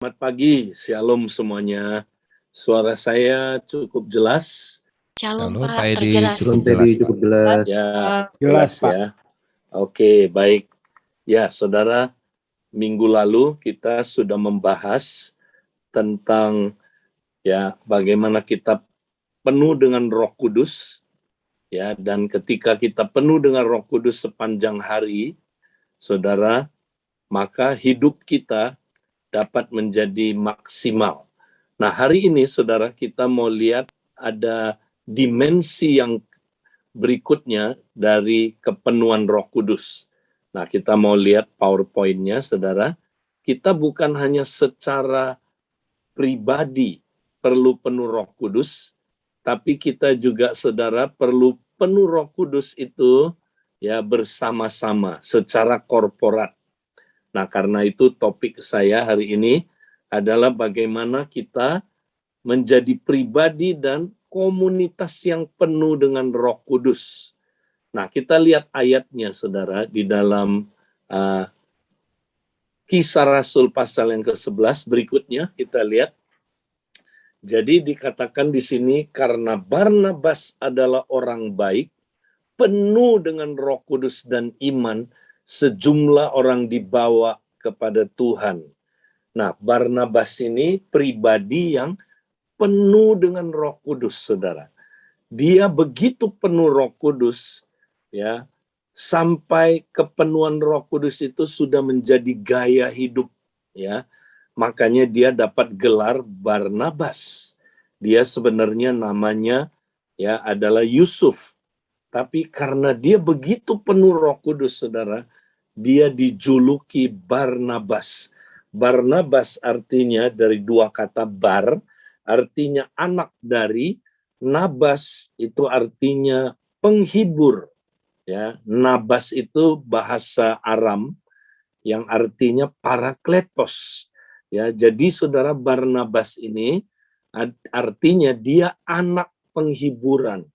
Selamat pagi, shalom semuanya. Suara saya cukup jelas? Shalom Halo Pak, Pak Edi, terjelas. cukup Tadi jelas Pak. cukup jelas. Ya, Jelas, jelas Pak. ya. Oke, baik. Ya, saudara, minggu lalu kita sudah membahas tentang ya bagaimana kita penuh dengan Roh Kudus, ya, dan ketika kita penuh dengan Roh Kudus sepanjang hari, saudara, maka hidup kita dapat menjadi maksimal. Nah, hari ini saudara, kita mau lihat ada dimensi yang berikutnya dari kepenuhan Roh Kudus. Nah, kita mau lihat PowerPoint-nya, saudara. Kita bukan hanya secara pribadi perlu penuh Roh Kudus, tapi kita juga, saudara, perlu penuh Roh Kudus itu ya bersama-sama secara korporat. Nah, karena itu topik saya hari ini adalah bagaimana kita menjadi pribadi dan komunitas yang penuh dengan Roh Kudus. Nah, kita lihat ayatnya, saudara, di dalam Kisah Rasul pasal yang ke-11 berikutnya kita lihat. Jadi dikatakan di sini, karena Barnabas adalah orang baik, penuh dengan Roh Kudus dan iman, sejumlah orang dibawa kepada Tuhan. Nah, Barnabas ini pribadi yang penuh dengan Roh Kudus, saudara. Dia begitu penuh Roh Kudus, ya, sampai kepenuhan Roh Kudus itu sudah menjadi gaya hidup, ya. Makanya dia dapat gelar Barnabas. Dia sebenarnya namanya ya adalah Yusuf. Tapi karena dia begitu penuh Roh Kudus, saudara, dia dijuluki Barnabas. Barnabas artinya dari dua kata bar, artinya anak dari, Nabas itu artinya penghibur. Ya, Nabas itu bahasa Aram yang artinya parakletos. Ya, jadi saudara, Barnabas ini artinya dia anak penghiburan.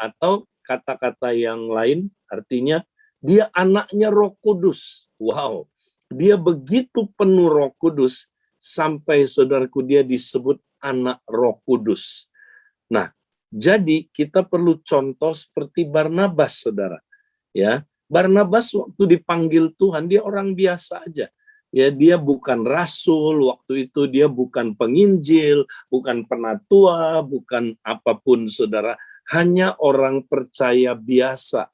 Atau kata-kata yang lain artinya dia anaknya Roh Kudus. Wow, dia begitu penuh Roh Kudus sampai, saudaraku, dia disebut anak Roh Kudus. Nah, jadi kita perlu contoh seperti Barnabas, saudara. Ya, Barnabas waktu dipanggil Tuhan, dia orang biasa aja. Ya, dia bukan rasul, waktu itu dia bukan penginjil, bukan penatua, bukan apapun, saudara. Hanya orang percaya biasa.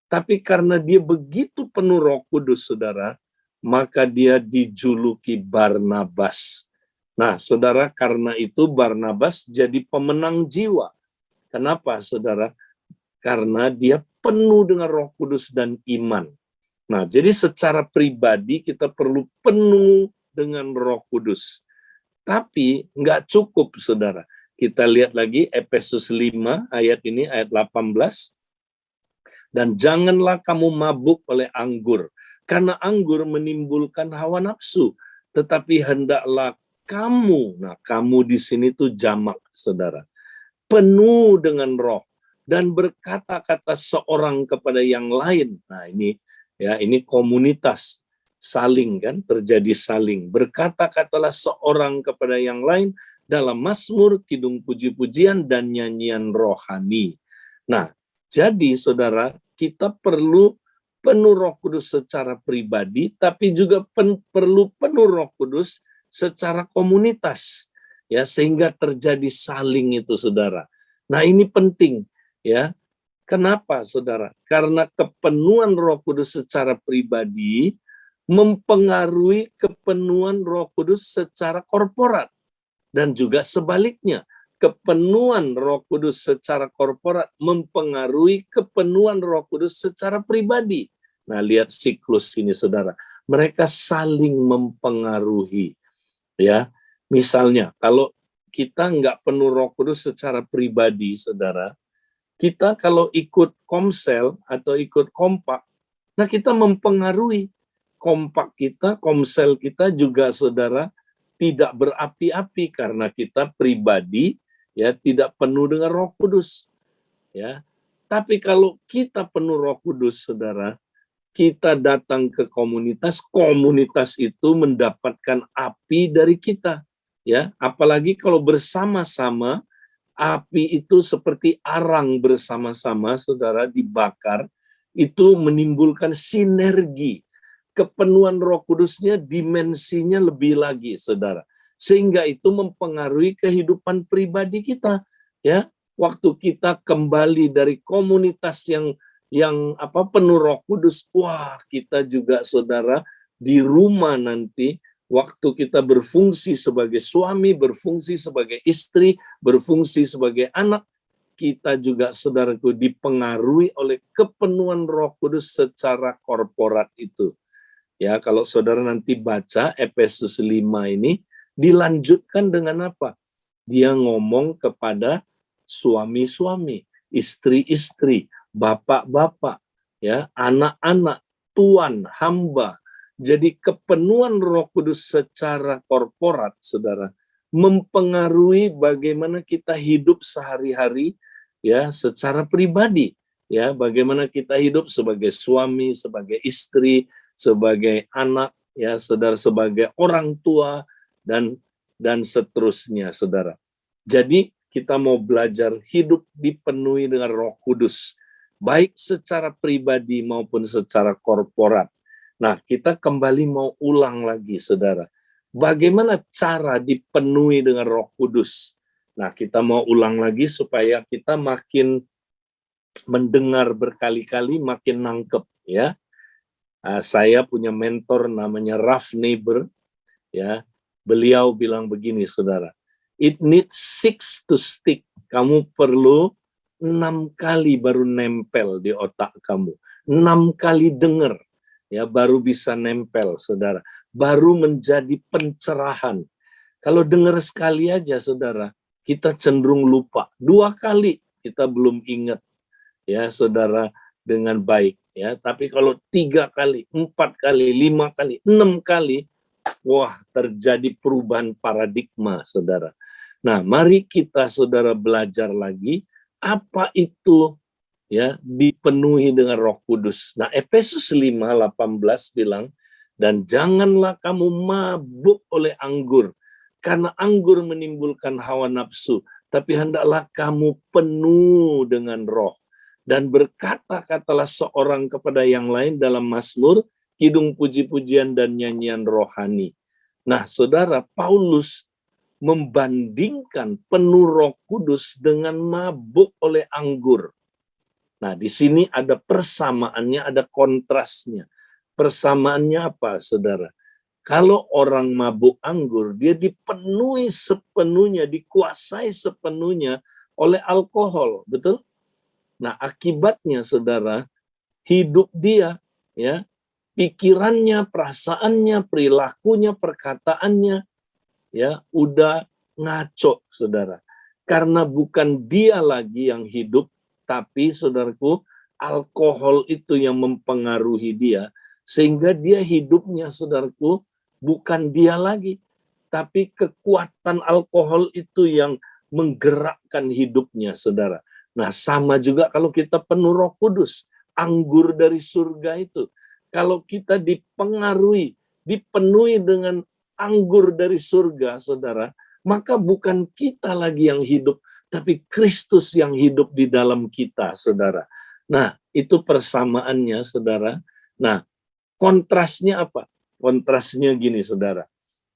Tapi karena dia begitu penuh Roh Kudus, saudara, maka dia dijuluki Barnabas. Nah, saudara, karena itu Barnabas jadi pemenang jiwa. Kenapa, saudara? Karena dia penuh dengan Roh Kudus dan iman. Nah, jadi secara pribadi kita perlu penuh dengan Roh Kudus. Tapi nggak cukup, saudara. Kita lihat lagi Efesus 5 ayat ini, ayat 18. Dan janganlah kamu mabuk oleh anggur, karena anggur menimbulkan hawa nafsu. Tetapi hendaklah kamu, nah kamu di sini tuh jamak, saudara, penuh dengan roh dan berkata-kata seorang kepada yang lain. Nah, ini ya, ini komunitas saling, kan, terjadi saling. Berkata-katalah seorang kepada yang lain dalam mazmur, kidung puji-pujian dan nyanyian rohani. Nah, jadi saudara, kita perlu penuh Roh Kudus secara pribadi, tapi juga perlu penuh Roh Kudus secara komunitas, ya, sehingga terjadi saling itu, saudara. Nah, ini penting, ya. Kenapa, saudara? Karena kepenuhan Roh Kudus secara pribadi mempengaruhi kepenuhan Roh Kudus secara korporat, dan juga sebaliknya. Kepenuhan Roh Kudus secara korporat mempengaruhi kepenuhan Roh Kudus secara pribadi. Nah, lihat siklus ini, saudara. Mereka saling mempengaruhi, ya. Misalnya, kalau kita nggak penuh Roh Kudus secara pribadi, saudara, kita kalau ikut komsel atau ikut kompak, nah kita mempengaruhi kompak kita, komsel kita juga, saudara, tidak berapi-api karena kita pribadi ya tidak penuh dengan Roh Kudus, ya. Tapi kalau kita penuh Roh Kudus, saudara, kita datang ke komunitas, komunitas itu mendapatkan api dari kita, ya. Apalagi kalau bersama-sama, api itu seperti arang bersama-sama, saudara, dibakar, itu menimbulkan sinergi. Kepenuhan Roh Kudusnya dimensinya lebih lagi, saudara. Sehingga itu mempengaruhi kehidupan pribadi kita, ya. Waktu kita kembali dari komunitas yang penuh Roh Kudus, wah, kita juga, saudara, di rumah nanti waktu kita berfungsi sebagai suami, berfungsi sebagai istri, berfungsi sebagai anak, kita juga, saudaraku, dipengaruhi oleh kepenuhan Roh Kudus secara korporat itu. Ya, kalau saudara nanti baca Efesus 5 ini, dilanjutkan dengan apa? Dia ngomong kepada suami-suami, istri-istri, bapak-bapak, ya, anak-anak, tuan, hamba. Jadi kepenuhan Roh Kudus secara korporat, saudara, mempengaruhi bagaimana kita hidup sehari-hari, ya, secara pribadi, ya, bagaimana kita hidup sebagai suami, sebagai istri, sebagai anak, ya, saudara, sebagai orang tua, dan seterusnya, saudara. Jadi kita mau belajar hidup dipenuhi dengan Roh Kudus, baik secara pribadi maupun secara korporat. Nah, kita kembali mau ulang lagi, saudara. Bagaimana cara dipenuhi dengan Roh Kudus? Nah, kita mau ulang lagi supaya kita makin mendengar berkali-kali, makin nangkep, ya. Saya punya mentor namanya Ralph Neighbor, ya. Beliau bilang begini, saudara. It needs 6 to stick. Kamu perlu 6 kali baru nempel di otak kamu. 6 kali dengar, ya, baru bisa nempel, saudara. Baru menjadi pencerahan. Kalau dengar sekali aja, saudara, kita cenderung lupa. 2 kali kita belum ingat, ya, saudara, dengan baik, ya. Tapi kalau 3 kali, 4 kali, 5 kali, 6 kali, wah, terjadi perubahan paradigma, saudara. Nah, mari kita, saudara, belajar lagi apa itu, ya, dipenuhi dengan Roh Kudus. Nah, Efesus 5:18 bilang, dan janganlah kamu mabuk oleh anggur, karena anggur menimbulkan hawa nafsu, tapi hendaklah kamu penuh dengan Roh. Dan berkata-katalah seorang kepada yang lain dalam mazmur, kidung puji-pujian dan nyanyian rohani. Nah, saudara, Paulus membandingkan penuh Roh Kudus dengan mabuk oleh anggur. Nah, di sini ada persamaannya, ada kontrasnya. Persamaannya apa, saudara? Kalau orang mabuk anggur, dia dipenuhi sepenuhnya, dikuasai sepenuhnya oleh alkohol, betul? Nah, akibatnya, saudara, hidup dia, ya, pikirannya, perasaannya, perilakunya, perkataannya, ya, udah ngaco, saudara. Karena bukan dia lagi yang hidup, tapi, saudaraku, alkohol itu yang mempengaruhi dia, sehingga dia hidupnya, saudaraku, bukan dia lagi, tapi kekuatan alkohol itu yang menggerakkan hidupnya, saudara. Nah, sama juga kalau kita penuh Roh Kudus, anggur dari surga itu. Kalau kita dipengaruhi, dipenuhi dengan anggur dari surga, saudara, maka bukan kita lagi yang hidup, tapi Kristus yang hidup di dalam kita, saudara. Nah, itu persamaannya, saudara. Nah, kontrasnya apa? Kontrasnya gini, saudara.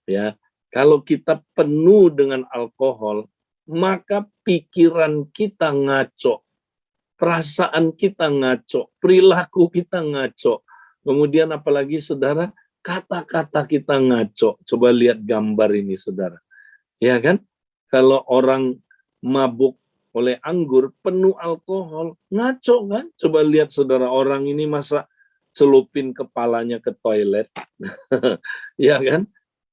Ya, kalau kita penuh dengan alkohol, maka pikiran kita ngaco, perasaan kita ngaco, perilaku kita ngaco. Kemudian apalagi, saudara, kata-kata kita ngaco. Coba lihat gambar ini, saudara. Ya kan? Kalau orang mabuk oleh anggur, penuh alkohol, ngaco kan? Coba lihat, saudara, orang ini masa celupin kepalanya ke toilet. Ya kan?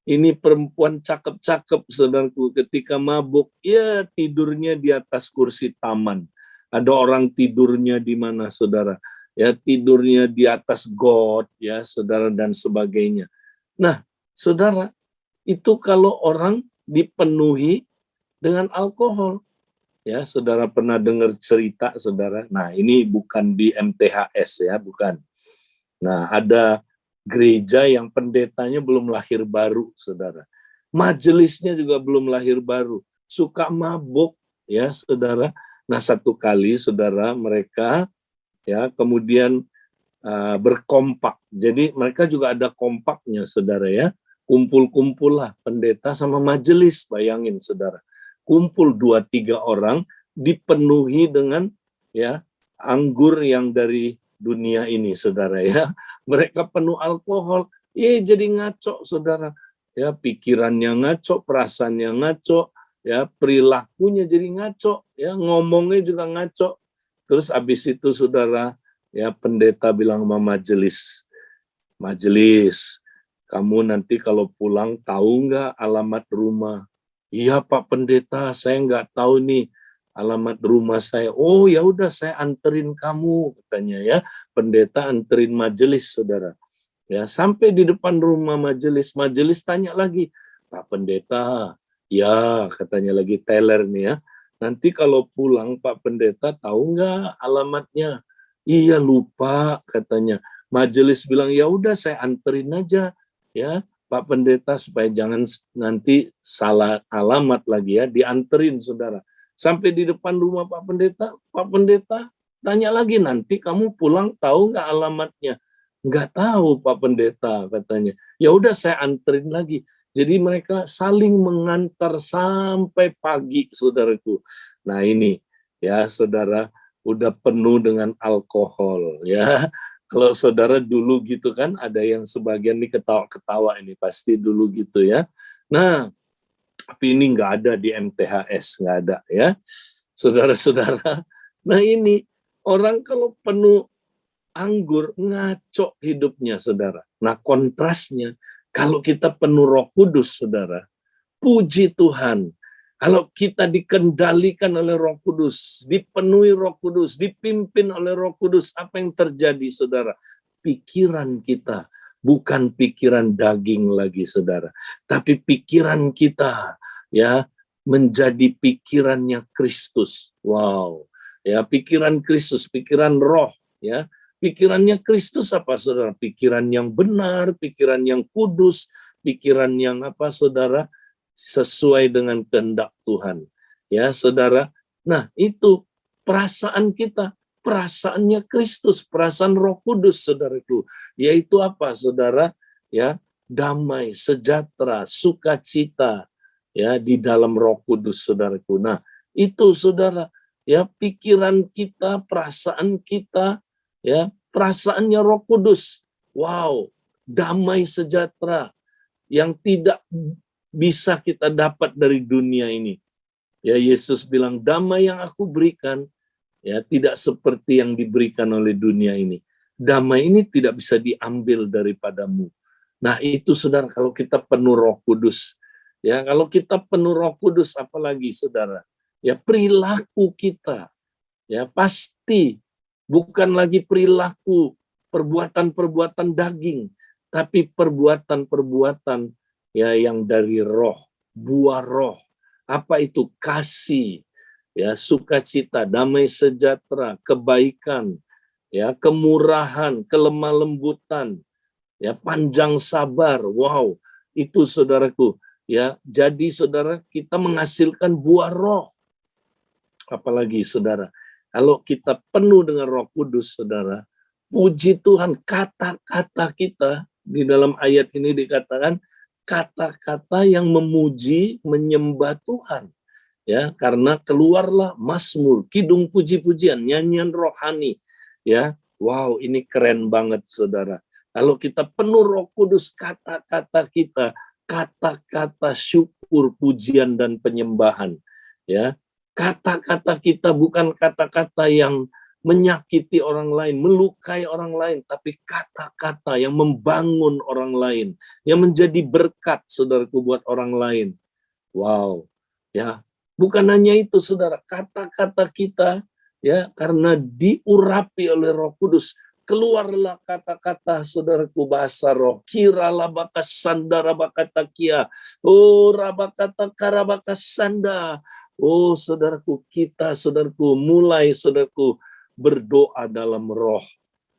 Ini perempuan cakep-cakep, saudaraku, ketika mabuk, ya tidurnya di atas kursi taman. Ada orang tidurnya di mana, saudara? Ya, tidurnya di atas got, ya, saudara, dan sebagainya. Nah, saudara, itu kalau orang dipenuhi dengan alkohol. Ya, saudara pernah dengar cerita, saudara? Nah, ini bukan di MTHS, ya, bukan. Nah, ada gereja yang pendetanya belum lahir baru, saudara. Majelisnya juga belum lahir baru. Suka mabuk, ya, saudara. Nah, satu kali, saudara, mereka ya kemudian berkompak. Jadi mereka juga ada kompaknya, saudara ya. Kumpul-kumpul lah pendeta sama majelis, bayangin saudara. Kumpul 2-3 orang, dipenuhi dengan ya anggur yang dari dunia ini, saudara ya. Mereka penuh alkohol, jadi ngaco, saudara. Ya, pikirannya ngaco, perasaannya ngaco, ya perilakunya jadi ngaco, ya ngomongnya juga ngaco. Terus abis itu, saudara, ya pendeta bilang sama majelis, kamu nanti kalau pulang tahu nggak alamat rumah? Iya Pak Pendeta, saya nggak tahu nih alamat rumah saya. Oh ya udah, saya anterin kamu, katanya ya. Pendeta anterin majelis, saudara. Ya, sampai di depan rumah majelis tanya lagi, Pak Pendeta, ya katanya lagi teller nih ya, nanti kalau pulang Pak Pendeta tahu nggak alamatnya? Iya lupa, katanya. Majelis bilang, ya udah saya anterin aja ya Pak Pendeta, supaya jangan nanti salah alamat lagi ya, dianterin, saudara. Sampai di depan rumah Pak Pendeta tanya lagi, nanti kamu pulang tahu nggak alamatnya? Nggak tahu Pak Pendeta, katanya. Ya udah saya anterin lagi. Jadi mereka saling mengantar sampai pagi, saudaraku. Nah ini ya saudara, udah penuh dengan alkohol ya. Kalau saudara dulu gitu kan, ada yang sebagian nih ketawa-ketawa ini pasti dulu gitu ya. Nah, tapi ini nggak ada di MTHS, nggak ada ya, saudara-saudara. Nah ini orang kalau penuh anggur ngaco hidupnya, saudara. Nah kontrasnya, kalau kita penuh Roh Kudus, saudara, puji Tuhan, kalau kita dikendalikan oleh Roh Kudus, dipenuhi Roh Kudus, dipimpin oleh Roh Kudus, apa yang terjadi, saudara? Pikiran kita bukan pikiran daging lagi, saudara, tapi pikiran kita ya menjadi pikirannya Kristus. Wow, ya pikiran Kristus, pikiran Roh, ya. Pikirannya Kristus apa, saudara? Pikiran yang benar, pikiran yang kudus, pikiran yang apa, saudara? Sesuai dengan kehendak Tuhan. Ya, saudara. Nah, itu perasaan kita, perasaannya Kristus, perasaan Roh Kudus, saudaraku. Yaitu apa, saudara? Ya, damai, sejahtera, sukacita, ya di dalam Roh Kudus, saudaraku. Nah, itu saudara, ya pikiran kita, perasaan kita, ya perasaannya Roh Kudus. Wow, damai sejahtera yang tidak bisa kita dapat dari dunia ini. Ya Yesus bilang, damai yang aku berikan ya tidak seperti yang diberikan oleh dunia ini. Damai ini tidak bisa diambil daripadamu. Nah, itu saudara, kalau kita penuh Roh Kudus. Ya, kalau kita penuh Roh Kudus, apalagi saudara, ya perilaku kita ya pasti bukan lagi perilaku perbuatan-perbuatan daging, tapi perbuatan-perbuatan ya yang dari roh, buah roh. Apa itu? Kasih, ya sukacita, damai sejahtera, kebaikan, ya kemurahan, kelemah lembutan, ya panjang sabar. Wow, itu saudaraku, ya. Jadi saudara, kita menghasilkan buah roh. Apalagi saudara, kalau kita penuh dengan Roh Kudus, saudara, puji Tuhan, kata-kata kita di dalam ayat ini dikatakan kata-kata yang memuji, menyembah Tuhan. Ya, karena keluarlah mazmur, kidung puji-pujian, nyanyian rohani. Ya, wow, ini keren banget, saudara. Kalau kita penuh Roh Kudus, kata-kata kita, kata-kata syukur, pujian dan penyembahan. Ya, kata-kata kita bukan kata-kata yang menyakiti orang lain, melukai orang lain, tapi kata-kata yang membangun orang lain, yang menjadi berkat, saudaraku, buat orang lain. Wow, ya. Bukan hanya itu, saudara, kata-kata kita, ya, karena diurapi oleh Roh Kudus, keluarlah kata-kata, saudaraku, bahasa roh. Kiralah bakas sandara bakatakia, oh rabakata karabakas sanda. Oh, saudaraku, kita, saudaraku, mulai, saudaraku, berdoa dalam roh.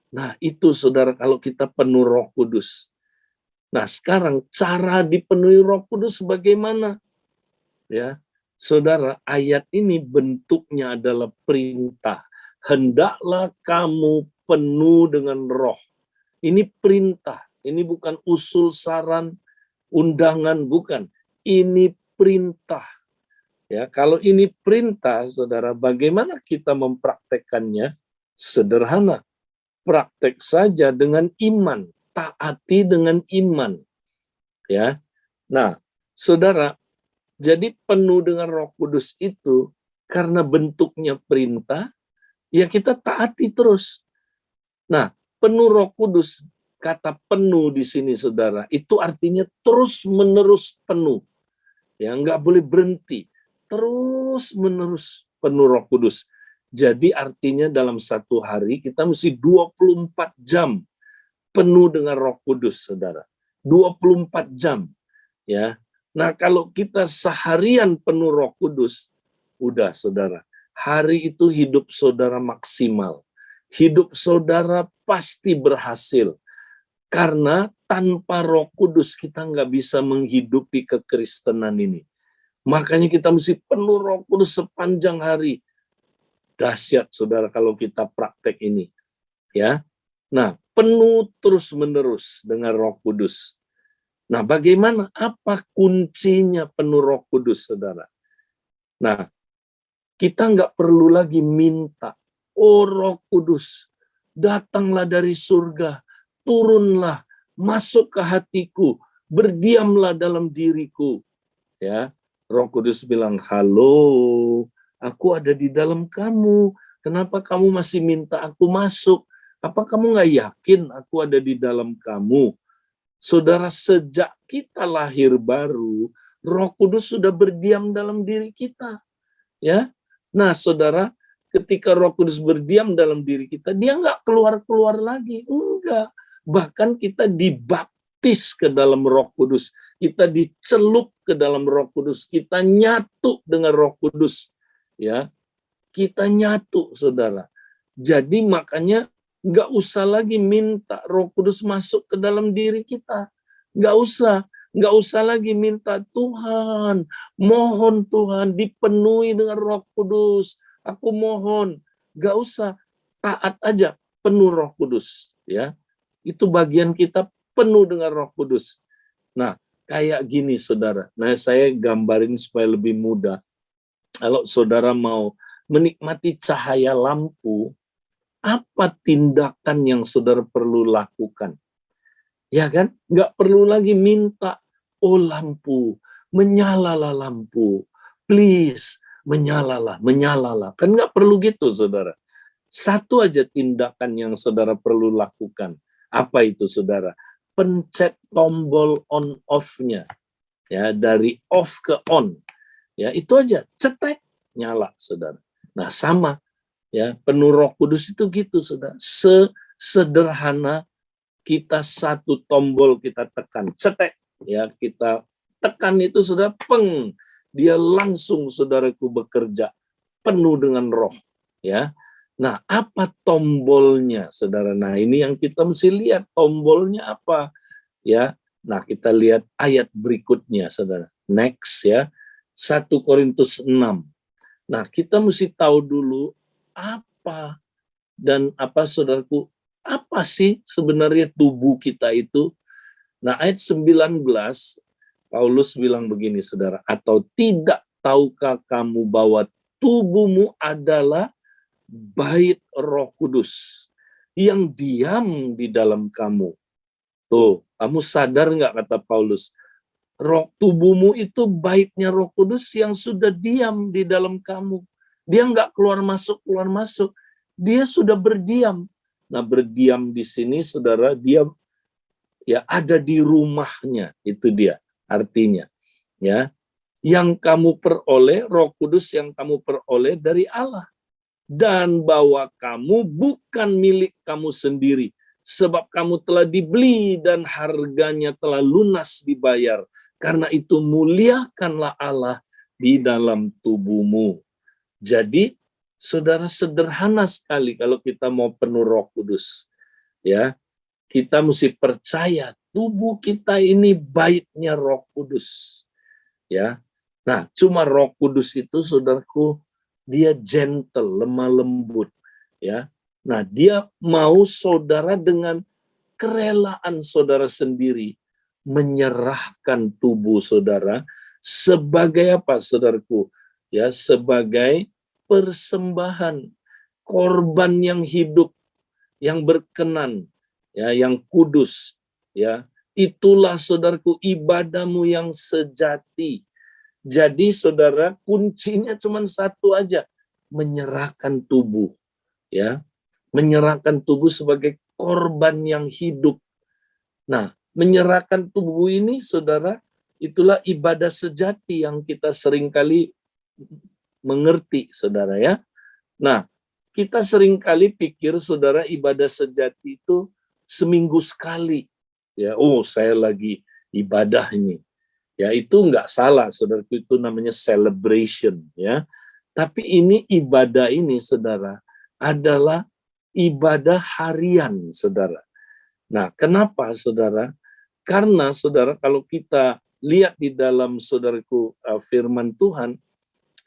Nah, itu saudara kalau kita penuh Roh Kudus. Nah, sekarang cara dipenuhi Roh Kudus bagaimana? Ya, saudara, ayat ini bentuknya adalah perintah. Hendaklah kamu penuh dengan roh. Ini perintah, ini bukan usul saran, undangan, bukan. Ini perintah. Ya, kalau ini perintah, saudara, bagaimana kita mempraktekkannya? Sederhana, praktek saja dengan iman, taati dengan iman. Ya, nah, saudara, jadi penuh dengan Roh Kudus itu karena bentuknya perintah, ya kita taati terus. Nah, penuh Roh Kudus, kata penuh di sini saudara, itu artinya terus menerus penuh. Ya, nggak boleh berhenti. Terus menerus penuh Roh Kudus. Jadi artinya dalam satu hari kita mesti 24 jam penuh dengan Roh Kudus, saudara. 24 jam. Ya. Nah, kalau kita seharian penuh Roh Kudus, udah saudara, hari itu hidup saudara maksimal. Hidup saudara pasti berhasil. Karena tanpa Roh Kudus kita nggak bisa menghidupi kekristenan ini. Makanya kita mesti penuh Roh Kudus sepanjang hari. Dahsyat saudara kalau kita praktek ini. Ya. Nah, penuh terus-menerus dengan Roh Kudus. Nah, bagaimana? Apa kuncinya penuh Roh Kudus, saudara? Nah, kita nggak perlu lagi minta, oh Roh Kudus, datanglah dari surga, turunlah, masuk ke hatiku, berdiamlah dalam diriku. Ya, Roh Kudus bilang, halo, aku ada di dalam kamu. Kenapa kamu masih minta aku masuk? Apa kamu nggak yakin aku ada di dalam kamu? Saudara, sejak kita lahir baru, Roh Kudus sudah berdiam dalam diri kita. Ya, nah saudara, ketika Roh Kudus berdiam dalam diri kita, dia nggak keluar-keluar lagi, enggak. Bahkan kita dibaptis ke dalam Roh Kudus, kita dicelup ke dalam Roh Kudus, kita nyatu dengan Roh Kudus, ya, kita nyatu, saudara. Jadi makanya nggak usah lagi minta Roh Kudus masuk ke dalam diri kita, nggak usah lagi minta Tuhan, mohon Tuhan dipenuhi dengan Roh Kudus, aku mohon, nggak usah, taat aja, penuh Roh Kudus, ya, itu bagian kita penuh dengan Roh Kudus. Nah, kayak gini saudara, nah saya gambarin supaya lebih mudah. Kalau saudara mau menikmati cahaya lampu, apa tindakan yang saudara perlu lakukan? Ya kan? Nggak perlu lagi minta, oh lampu, menyalalah lampu. Please, menyalalah, menyalalah. Kan nggak perlu gitu, saudara. Satu aja tindakan yang saudara perlu lakukan. Apa itu, saudara? Pencet tombol on off-nya. Ya, dari off ke on. Ya, itu aja. Cetek, nyala, saudara. Nah, sama. Ya, penuh Roh Kudus itu gitu, saudara. Sederhana kita satu tombol kita tekan, cetek, ya kita tekan itu sudah peng, dia langsung saudaraku bekerja penuh dengan roh, ya. Nah, apa tombolnya, saudara? Nah, ini yang kita mesti lihat tombolnya apa, ya. Nah, kita lihat ayat berikutnya, saudara. Next, ya. 1 Korintus 6. Nah, kita mesti tahu dulu apa dan apa, saudaraku, apa sih sebenarnya tubuh kita itu? Nah, ayat 19, Paulus bilang begini, saudara, atau tidak tahukah kamu bahwa tubuhmu adalah bait Roh Kudus yang diam di dalam kamu. Tuh, kamu sadar nggak, kata Paulus, roh tubuhmu itu baitnya Roh Kudus yang sudah diam di dalam kamu. Dia nggak keluar masuk, dia sudah berdiam. Nah, berdiam di sini, saudara, dia ya ada di rumahnya, itu dia artinya. Ya, yang kamu peroleh, Roh Kudus yang kamu peroleh dari Allah. Dan bahwa kamu bukan milik kamu sendiri, sebab kamu telah dibeli dan harganya telah lunas dibayar. Karena itu muliakanlah Allah di dalam tubuhmu. Jadi, saudara, sederhana sekali kalau kita mau penuh Roh Kudus. ya, kita mesti percaya tubuh kita ini baitnya Roh Kudus, ya. Nah, cuma Roh Kudus itu, saudaraku, dia gentle, lemah lembut, ya. Nah, dia mau saudara dengan kerelaan saudara sendiri menyerahkan tubuh saudara sebagai apa, saudaraku? Ya, sebagai persembahan, korban yang hidup, yang berkenan, ya, yang kudus, ya. Itulah, saudaraku, ibadahmu yang sejati. Jadi, saudara, kuncinya cuma satu aja, menyerahkan tubuh, ya. Menyerahkan tubuh sebagai korban yang hidup. Nah, menyerahkan tubuh ini, saudara, itulah ibadah sejati yang kita seringkali mengerti, saudara, ya. Nah, kita seringkali pikir, saudara, ibadah sejati itu seminggu sekali. Ya, oh, saya lagi ibadah ini. Ya, itu nggak salah, saudara, itu namanya celebration, ya. Tapi ini ibadah ini, saudara, adalah ibadah harian, saudara. Nah, kenapa, saudara? Karena, saudara, kalau kita lihat di dalam, saudaraku, firman Tuhan,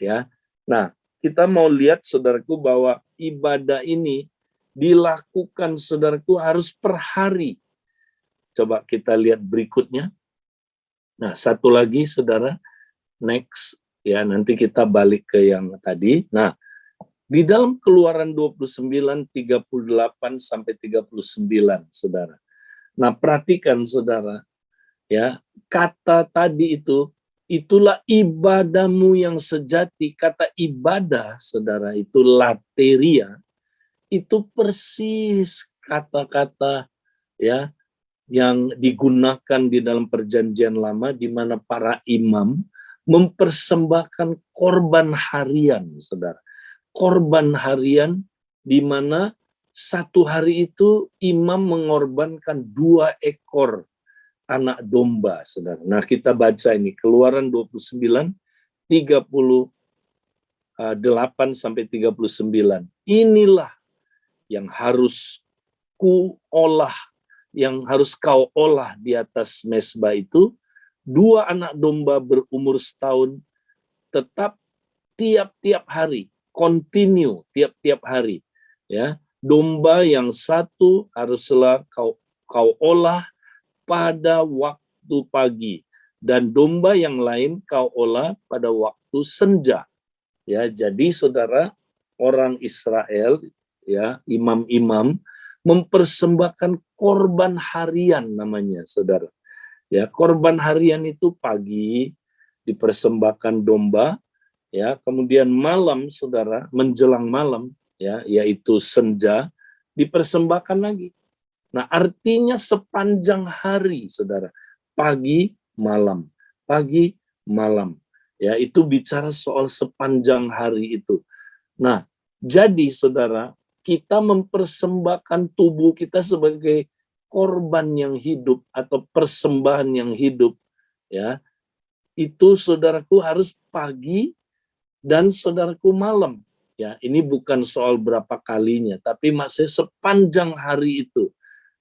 ya. Nah, kita mau lihat, saudaraku, bahwa ibadah ini dilakukan, saudaraku, harus per hari. Coba kita lihat berikutnya. Nah, satu lagi, saudara, next, ya, nanti kita balik ke yang tadi. Nah, di dalam Keluaran 29, 38 sampai 39, saudara. Nah, perhatikan, saudara, ya, kata tadi itu, itulah ibadahmu yang sejati. Kata ibadah, saudara, itu lateria, itu persis kata-kata, ya, yang digunakan di dalam perjanjian lama, di mana para imam mempersembahkan korban harian, saudara. Korban harian di mana satu hari itu imam mengorbankan 2 ekor anak domba, saudara. Nah, kita baca ini, Keluaran 29, 38 sampai 39. Inilah yang harus yang harus kau olah di atas mezbah itu, 2 anak domba berumur setahun, tetap tiap-tiap hari, continue tiap-tiap hari, ya. Domba yang satu haruslah kau olah pada waktu pagi, dan domba yang lain kau olah pada waktu senja. Ya, jadi, saudara, orang Israel, ya, imam-imam mempersembahkan korban harian namanya, saudara. Ya, korban harian itu pagi dipersembahkan domba, ya, kemudian malam, saudara, menjelang malam, ya, yaitu senja, dipersembahkan lagi. Nah, artinya sepanjang hari, saudara, pagi malam, pagi malam, ya, itu bicara soal sepanjang hari itu. Nah, jadi, saudara, kita mempersembahkan tubuh kita sebagai korban yang hidup atau persembahan yang hidup, ya, itu, saudaraku, harus pagi dan, saudaraku, malam. Ya, ini bukan soal berapa kalinya, tapi masih sepanjang hari itu.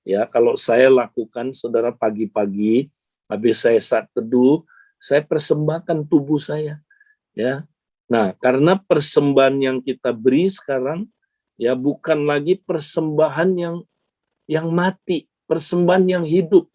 Ya, kalau saya lakukan, saudara, pagi-pagi, habis saya saat teduh, saya persembahkan tubuh saya. Ya, nah, karena persembahan yang kita beri sekarang, ya, bukan lagi persembahan yang mati, persembahan yang hidup.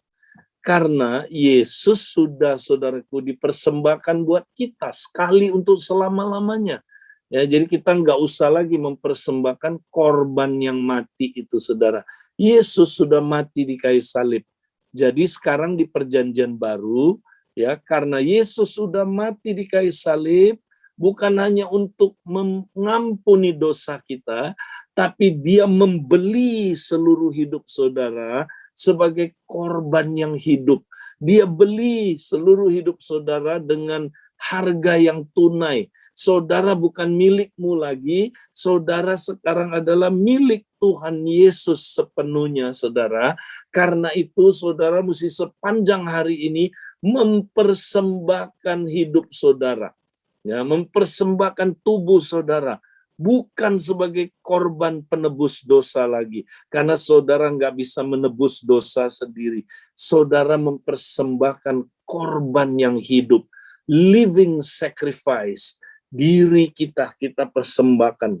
Karena Yesus sudah, saudaraku, dipersembahkan buat kita sekali untuk selama-lamanya. Ya, jadi kita nggak usah lagi mempersembahkan korban yang mati itu, saudara. Yesus sudah mati di kayu salib. Jadi sekarang di perjanjian baru, ya, karena Yesus sudah mati di kayu salib, bukan hanya untuk mengampuni dosa kita, tapi dia membeli seluruh hidup saudara sebagai korban yang hidup. Dia beli seluruh hidup saudara dengan harga yang tunai. Saudara bukan milikmu lagi, saudara sekarang adalah milik Tuhan Yesus sepenuhnya, saudara. Karena itu, saudara mesti sepanjang hari ini mempersembahkan hidup saudara. Ya, mempersembahkan tubuh saudara, bukan sebagai korban penebus dosa lagi. Karena saudara nggak bisa menebus dosa sendiri. Saudara mempersembahkan korban yang hidup, living sacrifice. Diri kita persembahkan.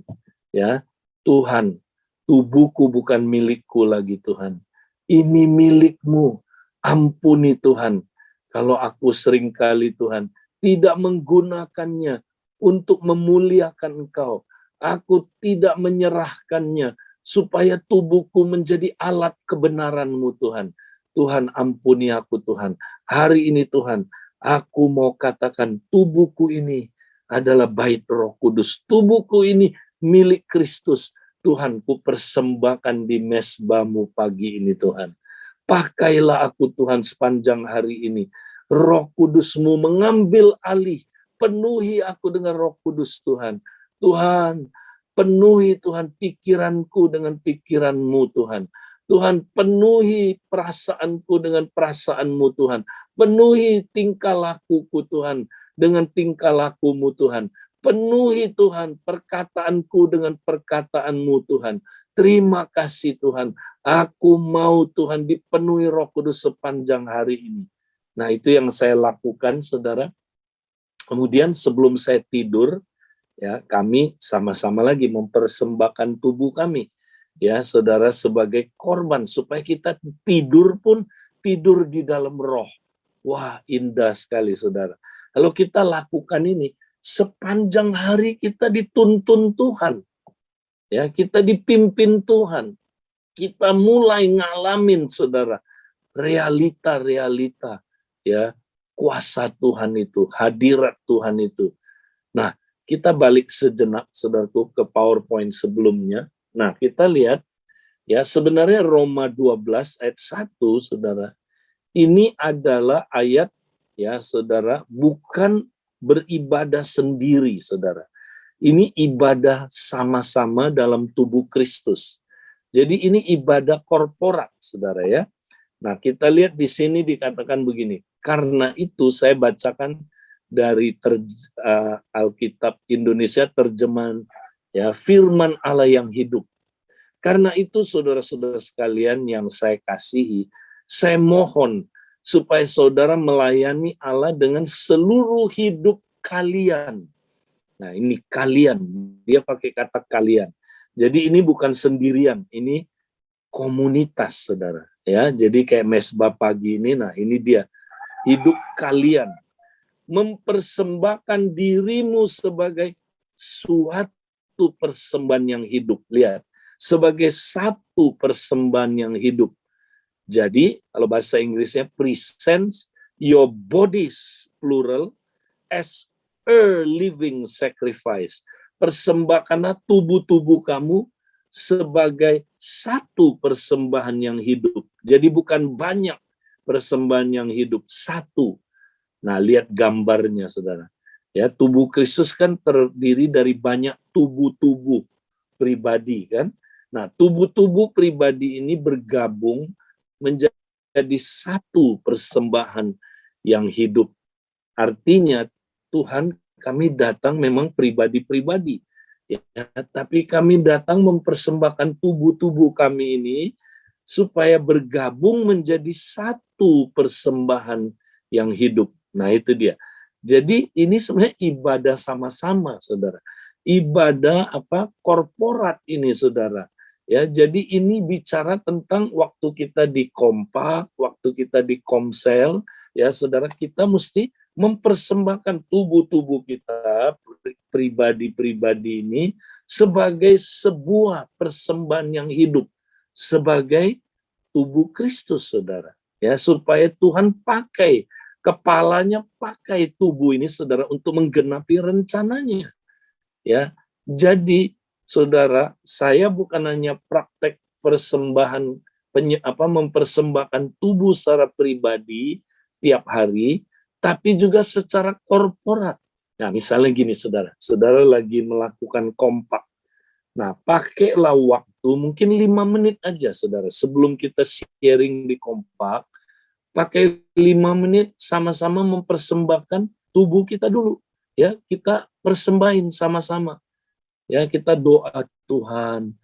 Ya, Tuhan, tubuhku bukan milikku lagi Tuhan. Ini milikmu. Ampuni Tuhan. Kalau aku seringkali Tuhan tidak menggunakannya untuk memuliakan Engkau. Aku tidak menyerahkannya supaya tubuhku menjadi alat kebenaran-Mu Tuhan. Tuhan ampuni aku Tuhan. Hari ini Tuhan, aku mau katakan tubuhku ini adalah bait Roh Kudus. Tubuhku ini milik Kristus. Tuhan, ku persembahkan di mezbah-Mu pagi ini Tuhan. Pakailah aku Tuhan sepanjang hari ini. Roh Kudus-Mu mengambil alih. Penuhi aku dengan Roh Kudus Tuhan. Tuhan, penuhi Tuhan pikiranku dengan pikiran-Mu Tuhan. Tuhan, penuhi perasaanku dengan perasaan-Mu Tuhan. Penuhi tingkah lakuku Tuhan dengan tingkah laku-Mu Tuhan. Penuhi Tuhan perkataanku dengan perkataan-Mu Tuhan. Terima kasih Tuhan. Aku mau Tuhan dipenuhi Roh Kudus sepanjang hari ini. Nah, itu yang saya lakukan, saudara. Kemudian sebelum saya tidur, ya, kami sama-sama lagi mempersembahkan tubuh kami, ya, saudara, sebagai korban supaya kita tidur pun tidur di dalam roh. Wah, indah sekali, saudara. Kalau kita lakukan ini, sepanjang hari kita dituntun Tuhan, ya, kita dipimpin Tuhan. Kita mulai ngalamin, saudara, realita-realita, ya, kuasa Tuhan itu, hadirat Tuhan itu. Nah, kita balik sejenak, saudaraku, ke PowerPoint sebelumnya. Nah, kita lihat, ya, sebenarnya Roma 12 ayat 1, saudara, ini adalah ayat, ya, saudara, bukan beribadah sendiri, saudara. Ini ibadah sama-sama dalam tubuh Kristus. Jadi ini ibadah korporat, saudara, ya. Nah, kita lihat di sini dikatakan begini. Karena itu saya bacakan dari Alkitab Indonesia terjemahan, ya, firman Allah yang hidup. Karena itu saudara-saudara sekalian yang saya kasihi, saya mohon supaya saudara melayani Allah dengan seluruh hidup kalian. Nah, ini kalian, dia pakai kata kalian. Jadi ini bukan sendirian, ini komunitas, saudara. Ya, jadi kayak mesbah pagi ini, nah ini dia, hidup kalian. Mempersembahkan dirimu sebagai suatu persembahan yang hidup. Lihat, sebagai satu persembahan yang hidup. Jadi, kalau bahasa Inggrisnya, present your bodies, plural, as a living sacrifice. Persembahkanlah tubuh-tubuh kamu sebagai satu persembahan yang hidup. Jadi bukan banyak persembahan yang hidup, satu. Nah, lihat gambarnya, saudara. Ya, tubuh Kristus kan terdiri dari banyak tubuh-tubuh pribadi, kan? Nah, tubuh-tubuh pribadi ini bergabung menjadi satu persembahan yang hidup. Artinya, Tuhan, kami datang memang pribadi-pribadi, ya, tapi kami datang mempersembahkan tubuh-tubuh kami ini supaya bergabung menjadi satu persembahan yang hidup. Nah, itu dia. Jadi ini sebenarnya ibadah sama-sama, saudara. Ibadah apa? Korporat ini, saudara. Ya, jadi ini bicara tentang waktu kita di kompak, waktu kita di komsel, ya, saudara, kita mesti mempersembahkan tubuh-tubuh kita pribadi-pribadi ini sebagai sebuah persembahan yang hidup, sebagai tubuh Kristus, saudara. Ya, supaya Tuhan pakai kepalanya, pakai tubuh ini, saudara, untuk menggenapi rencananya. Ya, jadi saudara, saya bukan hanya praktek persembahan mempersembahkan tubuh secara pribadi tiap hari, tapi juga secara korporat. Nah, misalnya gini, saudara, saudara lagi melakukan kompak. Nah, pakailah waktu mungkin 5 menit aja, saudara, sebelum kita sharing di kompak, pakai 5 menit sama-sama mempersembahkan tubuh kita dulu. Ya, kita persembahin sama-sama. Ya, kita doa, Tuhan,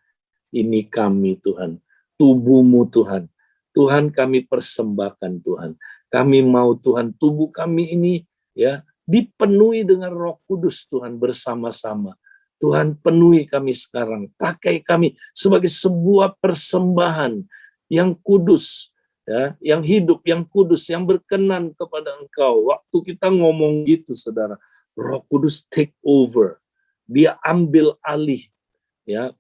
ini kami Tuhan, tubuh-Mu Tuhan. Tuhan kami persembahkan Tuhan. Kami mau Tuhan tubuh kami ini ya dipenuhi dengan Roh Kudus Tuhan bersama-sama. Tuhan penuhi kami sekarang, pakai kami sebagai sebuah persembahan yang kudus, ya, yang hidup, yang kudus, yang berkenan kepada Engkau. Waktu kita ngomong gitu, saudara, Roh Kudus take over, dia ambil alih, ya,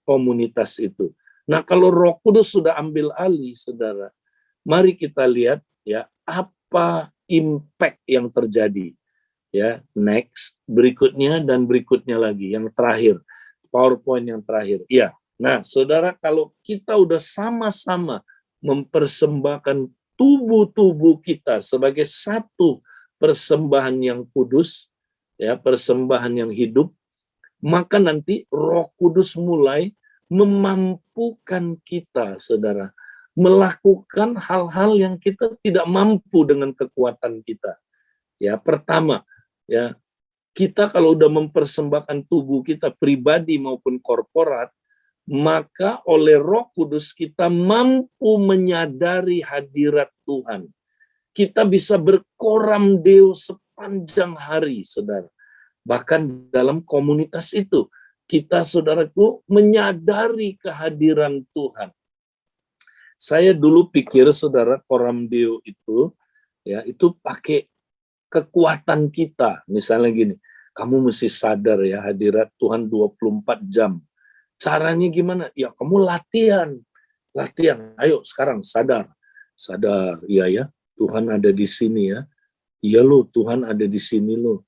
komunitas itu. Nah, kalau Roh Kudus sudah ambil alih, saudara, mari kita lihat ya apa impact yang terjadi. Ya, next, berikutnya dan berikutnya lagi, yang terakhir, PowerPoint yang terakhir. Ya, nah, saudara, kalau kita udah sama-sama mempersembahkan tubuh-tubuh kita sebagai satu persembahan yang kudus, ya, persembahan yang hidup, maka nanti Roh Kudus mulai memampukan kita, saudara, melakukan hal-hal yang kita tidak mampu dengan kekuatan kita. Ya, pertama, ya, kita kalau udah mempersembahkan tubuh kita pribadi maupun korporat, maka oleh Roh Kudus kita mampu menyadari hadirat Tuhan. Kita bisa berkoram deo sepanjang hari, saudara. Bahkan dalam komunitas itu, kita, saudaraku, menyadari kehadiran Tuhan. Saya dulu pikir, saudara, koram deo itu, ya, itu pakai kekuatan kita. Misalnya gini, kamu mesti sadar ya hadirat Tuhan 24 jam. Caranya gimana? Ya kamu latihan. Latihan. Ayo sekarang sadar. Sadar, iya ya, Tuhan ada di sini ya. Iya loh, Tuhan ada di sini loh.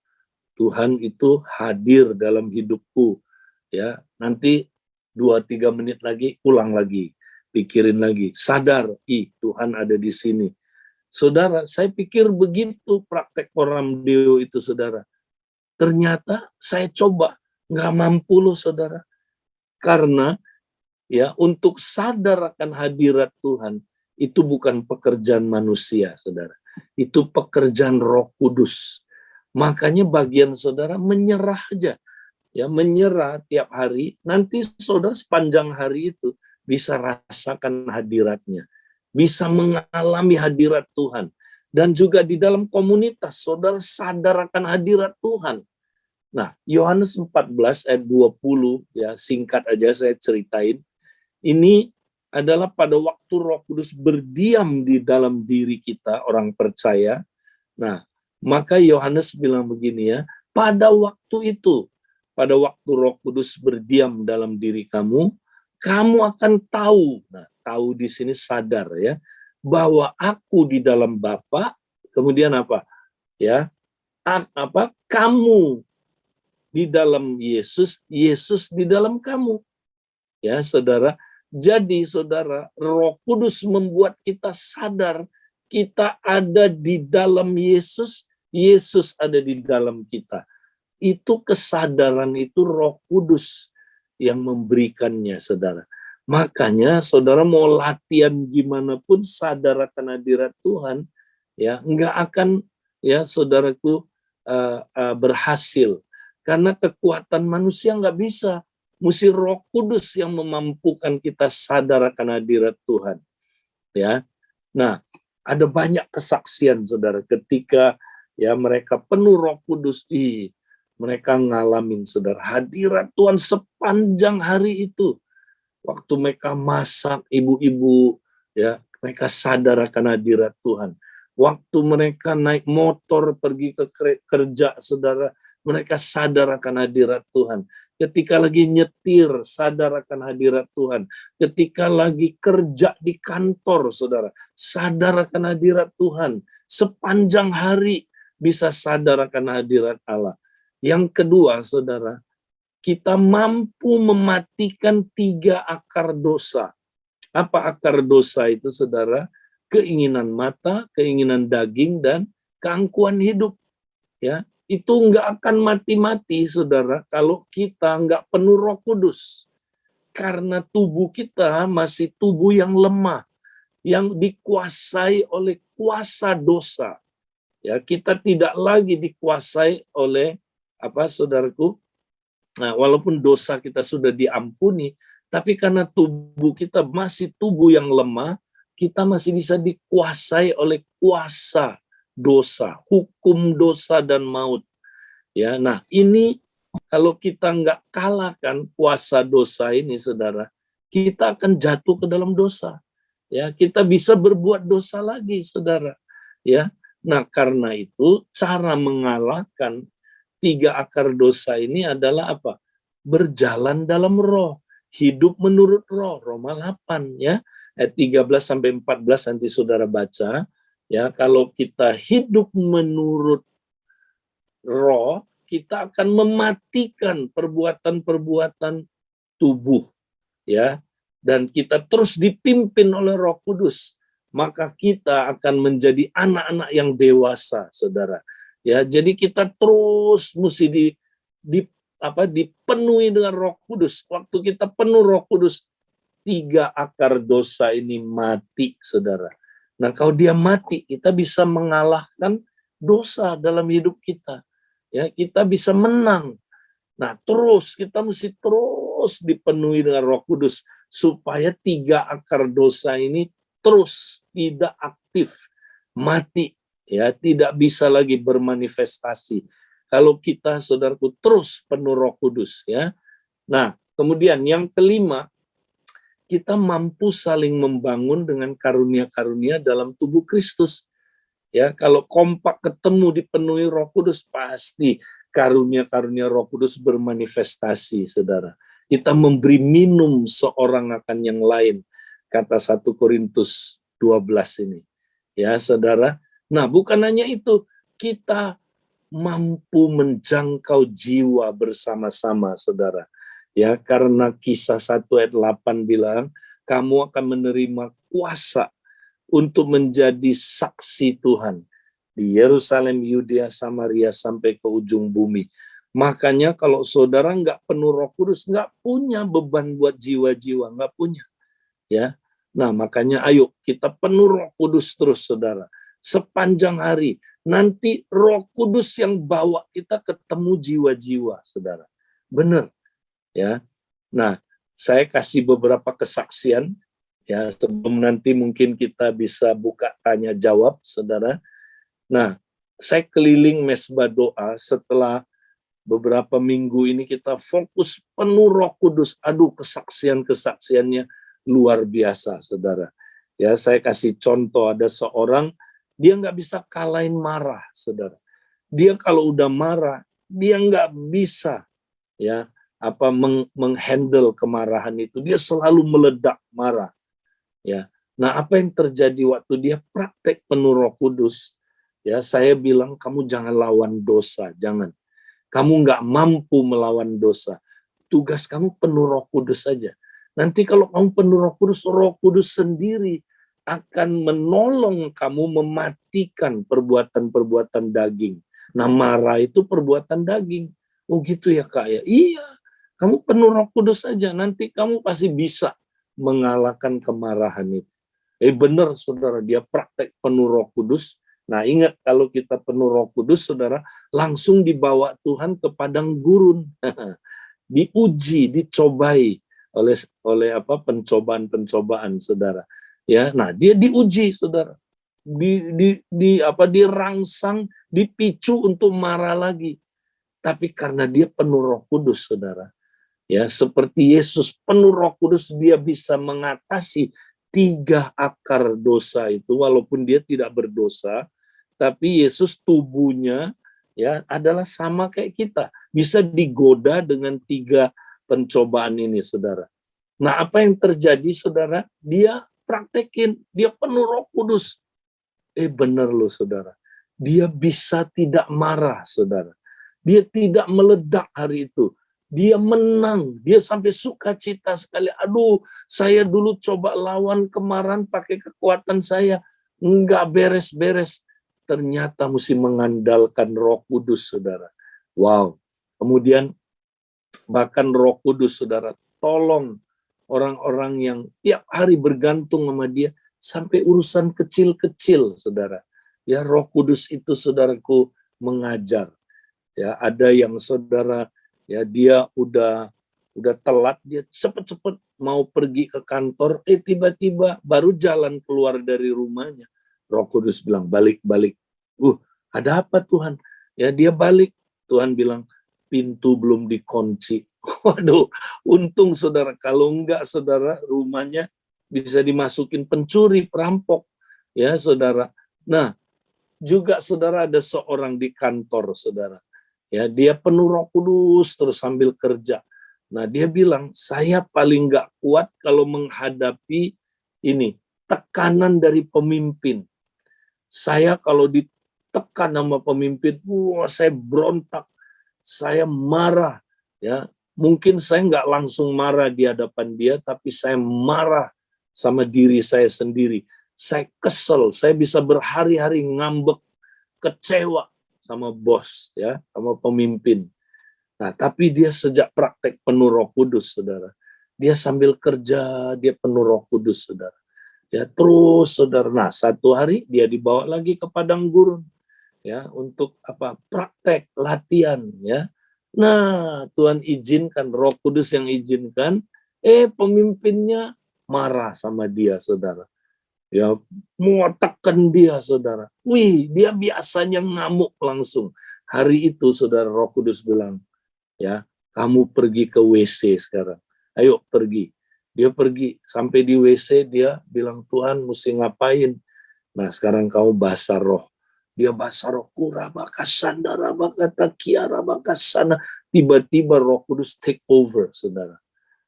Tuhan itu hadir dalam hidupku. Ya, nanti 2-3 menit lagi ulang lagi. Pikirin lagi. Sadar, Tuhan ada di sini. Saudara, saya pikir begitu praktek koram deo itu, saudara. Ternyata saya coba, nggak mampu loh, saudara. Karena ya untuk sadar akan hadirat Tuhan, itu bukan pekerjaan manusia, saudara. Itu pekerjaan Roh Kudus. Makanya bagian saudara menyerah aja. Ya, menyerah tiap hari, nanti saudara sepanjang hari itu bisa rasakan hadiratnya. Bisa mengalami hadirat Tuhan. Dan juga di dalam komunitas, saudara sadar akan hadirat Tuhan. Nah, Yohanes 14 ayat 20, ya singkat aja saya ceritain. Ini adalah pada waktu Roh Kudus berdiam di dalam diri kita, orang percaya. Nah, maka Yohanes bilang begini ya, pada waktu itu, pada waktu Roh Kudus berdiam dalam diri kamu, kamu akan tahu. Nah, tahu di sini sadar ya, bahwa aku di dalam Bapa, kemudian apa? Ya, kamu di dalam Yesus, Yesus di dalam kamu. Ya, saudara. Jadi, saudara, Roh Kudus membuat kita sadar kita ada di dalam Yesus, Yesus ada di dalam kita. Itu kesadaran itu Roh Kudus yang memberikannya, saudara. Makanya, saudara mau latihan gimana pun sadar akan hadirat Tuhan, ya nggak akan, ya saudaraku, berhasil. Karena kekuatan manusia nggak bisa. Mesti Roh Kudus yang memampukan kita sadar akan hadirat Tuhan. Ya, nah ada banyak kesaksian, saudara, ketika ya mereka penuh Roh Kudus, mereka ngalamin, saudara, hadirat Tuhan sepanjang hari itu. Waktu mereka masak, ibu-ibu, ya mereka sadar akan hadirat Tuhan. Waktu mereka naik motor pergi ke kerja, saudara, mereka sadar akan hadirat Tuhan. Ketika lagi nyetir, sadar akan hadirat Tuhan. Ketika lagi kerja di kantor, saudara, sadar akan hadirat Tuhan. Sepanjang hari bisa sadar akan hadirat Allah. Yang kedua, saudara, kita mampu mematikan 3 akar dosa. Apa akar dosa itu, saudara? Keinginan mata, keinginan daging, dan keangkuhan hidup. Ya, itu nggak akan mati-mati, saudara, kalau kita nggak penuh Roh Kudus. Karena tubuh kita masih tubuh yang lemah, yang dikuasai oleh kuasa dosa. Ya, kita tidak lagi dikuasai oleh saudaraku, Nah, walaupun dosa kita sudah diampuni, tapi karena tubuh kita masih tubuh yang lemah, kita masih bisa dikuasai oleh kuasa dosa, hukum dosa dan maut. Ya, nah ini kalau kita nggak kalahkan kuasa dosa ini, saudara, kita akan jatuh ke dalam dosa. Ya, kita bisa berbuat dosa lagi, saudara. Ya, nah karena itu cara mengalahkan tiga akar dosa ini adalah apa? Berjalan dalam roh, hidup menurut roh. Roma 8 ya, ayat 13 sampai 14 nanti saudara baca. Ya, kalau kita hidup menurut roh, kita akan mematikan perbuatan-perbuatan tubuh, ya. Dan kita terus dipimpin oleh Roh Kudus, maka kita akan menjadi anak-anak yang dewasa, saudara. Ya, jadi kita terus mesti dipenuhi dengan Roh Kudus. Waktu kita penuh Roh Kudus, tiga akar dosa ini mati, saudara. Nah, kalau dia mati, kita bisa mengalahkan dosa dalam hidup kita. Ya, kita bisa menang. Nah, terus kita mesti terus dipenuhi dengan Roh Kudus supaya tiga akar dosa ini terus tidak aktif, mati, ya, tidak bisa lagi bermanifestasi. Kalau kita, saudaraku, terus penuh Roh Kudus, ya. Nah, kemudian yang kelima, kita mampu saling membangun dengan karunia-karunia dalam tubuh Kristus. Ya, kalau kompak ketemu dipenuhi Roh Kudus, pasti karunia-karunia Roh Kudus bermanifestasi, saudara. Kita memberi minum seorang akan yang lain, kata 1 Korintus 12 ini. Ya, saudara. Nah, bukan hanya itu, kita mampu menjangkau jiwa bersama-sama, saudara. Ya, karena Kisah 1 ayat 8 bilang, kamu akan menerima kuasa untuk menjadi saksi Tuhan di Yerusalem, Yudea, Samaria, sampai ke ujung bumi. Makanya kalau saudara nggak penuh Roh Kudus, nggak punya beban buat jiwa-jiwa, nggak punya. Ya, nah makanya ayo kita penuh Roh Kudus terus, saudara. Sepanjang hari, nanti Roh Kudus yang bawa kita ketemu jiwa-jiwa, saudara. Benar, ya. Nah, saya kasih beberapa kesaksian. Ya, sebelum nanti mungkin kita bisa buka tanya jawab, saudara. Nah, saya keliling mesbah doa setelah beberapa minggu ini kita fokus penuh Roh Kudus. Aduh, kesaksian-kesaksiannya luar biasa, saudara. Ya, saya kasih contoh, ada seorang, dia nggak bisa kalahin marah, saudara. Dia kalau udah marah, dia nggak bisa, ya, menghandle kemarahan itu. Dia selalu meledak marah. Ya. Nah, apa yang terjadi waktu dia praktek penuh Roh Kudus? Ya, saya bilang kamu jangan lawan dosa, jangan. Kamu nggak mampu melawan dosa. Tugas kamu penuh Roh Kudus saja. Nanti kalau kamu penuh Roh Kudus sendiri akan menolong kamu mematikan perbuatan-perbuatan daging. Nah, marah itu perbuatan daging. Oh gitu ya, Kak, ya? Iya, kamu penuh Roh Kudus saja. Nanti kamu pasti bisa mengalahkan kemarahan itu. Benar, saudara, dia praktek penuh Roh Kudus. Nah, ingat kalau kita penuh Roh Kudus, saudara, langsung dibawa Tuhan ke padang gurun. Diuji, dicobai oleh pencobaan-pencobaan, saudara. Ya, nah dia diuji, saudara. Dirangsang, dipicu untuk marah lagi. Tapi karena dia penuh Roh Kudus, saudara, ya, seperti Yesus penuh Roh Kudus, dia bisa mengatasi tiga akar dosa itu, walaupun dia tidak berdosa, tapi Yesus tubuhnya, ya, adalah sama kayak kita, bisa digoda dengan tiga pencobaan ini, saudara. Nah, apa yang terjadi, saudara? Dia praktekin, dia penuh Roh Kudus. Benar loh, saudara. Dia bisa tidak marah, saudara. Dia tidak meledak hari itu. Dia menang, dia sampai sukacita sekali. Aduh, saya dulu coba lawan kemarahan pakai kekuatan saya, enggak beres-beres. Ternyata mesti mengandalkan Roh Kudus, saudara. Wow. Kemudian bahkan Roh Kudus, saudara, tolong orang-orang yang tiap hari bergantung sama dia sampai urusan kecil-kecil, saudara. Ya, Roh Kudus itu, saudaraku, mengajar. Ya, ada yang saudara Ya, dia udah telat, dia cepet-cepet mau pergi ke kantor, tiba-tiba baru jalan keluar dari rumahnya. Roh Kudus bilang, balik. Ada apa Tuhan? Ya, dia balik. Tuhan bilang, pintu belum dikunci. Waduh, untung saudara, kalau enggak saudara, rumahnya bisa dimasukin pencuri, perampok. Ya, saudara. Nah, juga saudara ada seorang di kantor, saudara. Ya, dia penuh Roh Kudus terus sambil kerja. Nah, dia bilang, saya paling nggak kuat kalau menghadapi ini, tekanan dari pemimpin. Saya kalau ditekan sama pemimpin, saya berontak, saya marah. Ya, mungkin saya nggak langsung marah di hadapan dia, tapi saya marah sama diri saya sendiri. Saya kesel, saya bisa berhari-hari ngambek, kecewa sama bos, ya, sama pemimpin. Nah, tapi dia sejak praktek penuh Roh Kudus, saudara. Dia sambil kerja, dia penuh Roh Kudus, saudara. Ya, terus, saudara. Nah, satu hari dia dibawa lagi ke padang gurun, ya, untuk apa? Praktek, latihan, ya. Nah, Tuhan izinkan, Roh Kudus yang izinkan, pemimpinnya marah sama dia, saudara. Ya, mau tekan dia, saudara. Dia biasanya ngamuk langsung. Hari itu, saudara, Roh Kudus bilang, ya, kamu pergi ke WC sekarang. Ayo pergi. Dia pergi, sampai di WC dia bilang, Tuhan mesti ngapain? Nah, sekarang kamu basah roh. Dia basah roh, kurabakasanda, rabakata, kiarabakasana. Tiba-tiba Roh Kudus take over, saudara.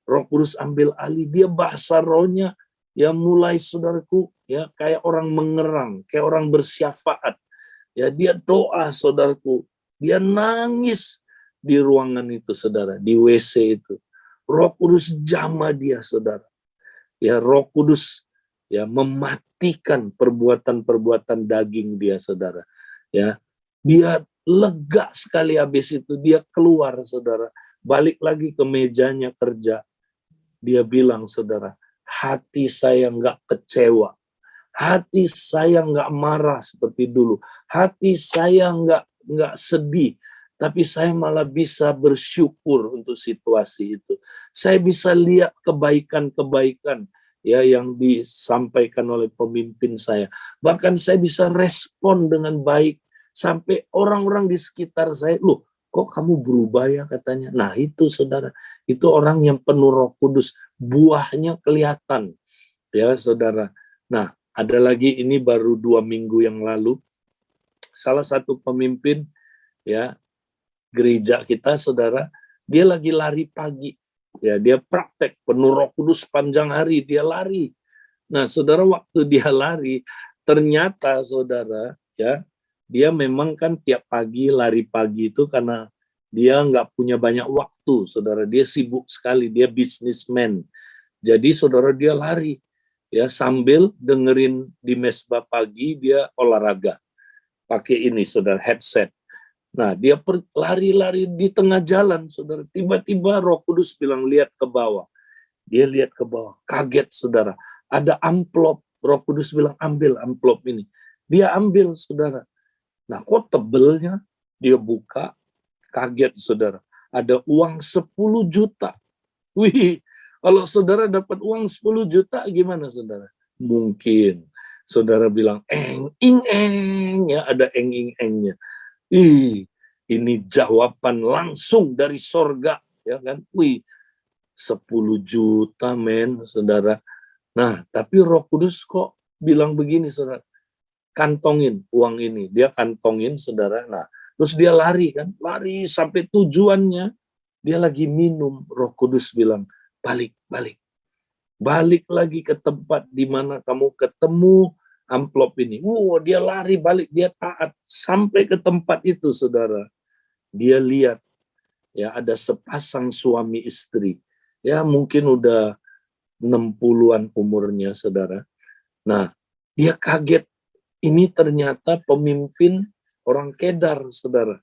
Roh Kudus ambil alih, dia basah rohnya, ya mulai saudaraku, ya kayak orang mengerang, kayak orang bersyafaat. Ya, dia doa, saudaraku. Dia nangis di ruangan itu, saudara, di WC itu. Roh Kudus jamah dia, saudara. Ya, Roh Kudus ya mematikan perbuatan-perbuatan daging dia, saudara. Ya, dia lega sekali habis itu, dia keluar, saudara. Balik lagi ke mejanya kerja. Dia bilang, saudara, hati saya nggak kecewa. Hati saya nggak marah seperti dulu. Hati saya nggak sedih. Tapi saya malah bisa bersyukur untuk situasi itu. Saya bisa lihat kebaikan-kebaikan ya yang disampaikan oleh pemimpin saya. Bahkan saya bisa respon dengan baik. Sampai orang-orang di sekitar saya, loh kok kamu berubah ya katanya. Nah itu saudara, itu orang yang penuh Roh Kudus. Buahnya kelihatan ya saudara. Nah, ada lagi, ini baru 2 minggu yang lalu, salah satu pemimpin ya gereja kita, saudara, dia lagi lari pagi. Ya, dia praktek penuh Roh Kudus panjang hari, dia lari. Nah, saudara, waktu dia lari, ternyata saudara, ya, dia memang kan tiap pagi lari pagi itu karena dia nggak punya banyak waktu, saudara. Dia sibuk sekali, dia businessman. Jadi saudara, dia lari ya sambil dengerin di mesbah pagi, dia olahraga pakai ini, saudara, headset. Nah, dia lari-lari di tengah jalan, saudara. Tiba-tiba Roh Kudus bilang, lihat ke bawah. Dia lihat ke bawah, kaget, saudara. Ada amplop. Roh Kudus bilang, ambil amplop ini. Dia ambil, saudara. Nah, kok tebelnya? Dia buka, kaget, saudara. Ada uang 10 juta. Wih, kalau saudara dapat uang 10 juta, gimana saudara? Mungkin saudara bilang, eng, ya ada eng-eng-engnya. Ini jawaban langsung dari sorga, ya kan? 10 juta men, saudara. Nah, tapi Roh Kudus kok bilang begini, saudara. Kantongin uang ini. Dia kantongin, saudara. Nah, terus dia lari kan, lari sampai tujuannya. Dia lagi minum, Roh Kudus bilang, balik. Balik lagi ke tempat di mana kamu ketemu amplop ini. Dia lari balik, dia taat. Sampai ke tempat itu, saudara. Dia lihat, ya ada sepasang suami istri. Ya mungkin udah 60-an umurnya, saudara. Nah, dia kaget. Ini ternyata pemimpin orang Kedar, saudara.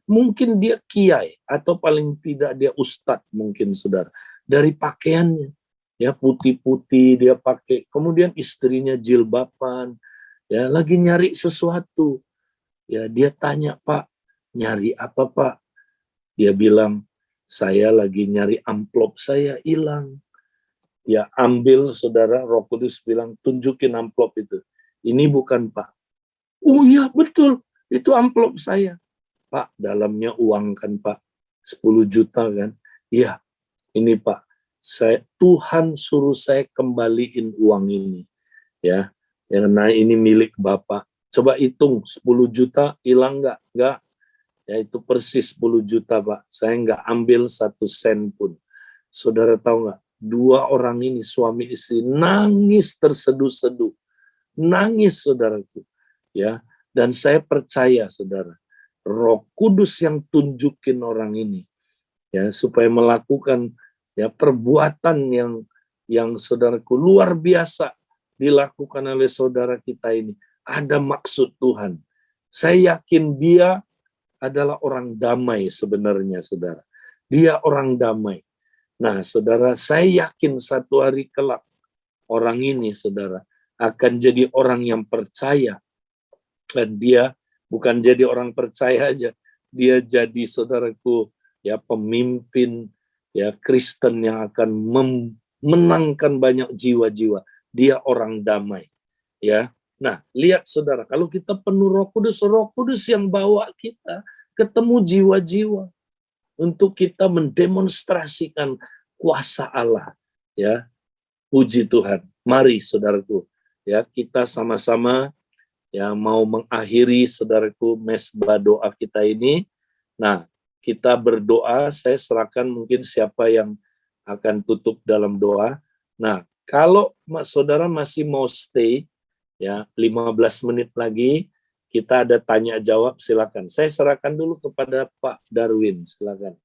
Mungkin dia kiai, atau paling tidak dia ustadz mungkin, saudara. Dari pakaiannya, ya putih-putih dia pakai. Kemudian istrinya jilbaban, ya lagi nyari sesuatu. Ya dia tanya, Pak, nyari apa Pak? Dia bilang, saya lagi nyari amplop saya hilang. Dia ambil, saudara, Roh Kudus bilang, tunjukin amplop itu. Ini bukan, Pak. Oh iya, betul. Itu amplop saya. Pak, dalamnya uang kan, Pak. 10 juta kan. Iya, ini Pak. Tuhan suruh saya kembaliin uang ini. Ya, nah ini milik Bapak. Coba hitung, 10 juta hilang nggak? Nggak. Ya, itu persis 10 juta, Pak. Saya nggak ambil 1 sen pun. Saudara tahu nggak? 2 orang ini, suami istri, nangis terseduh-seduh. Nangis, saudaraku. Ya, dan saya percaya, saudara, Roh Kudus yang tunjukin orang ini, ya, supaya melakukan ya perbuatan yang saudaraku luar biasa dilakukan oleh saudara kita ini. Ada maksud Tuhan. Saya yakin dia adalah orang damai sebenarnya, saudara. Dia orang damai. Nah, saudara, saya yakin satu hari kelak orang ini, saudara, akan jadi orang yang percaya. Dan dia bukan jadi orang percaya aja, dia jadi, saudaraku, ya pemimpin ya Kristen yang akan memenangkan banyak jiwa-jiwa. Dia orang damai, ya. Nah, lihat saudara, kalau kita penuh Roh Kudus yang bawa kita ketemu jiwa-jiwa untuk kita mendemonstrasikan kuasa Allah, ya. Puji Tuhan. Mari saudaraku, ya kita sama-sama ya mau mengakhiri, saudaraku, mesbah doa kita ini. Nah, kita berdoa, saya serahkan mungkin siapa yang akan tutup dalam doa. Nah, kalau saudara masih mau stay, ya 15 menit lagi, kita ada tanya jawab, silakan. Saya serahkan dulu kepada Pak Darwin, silakan.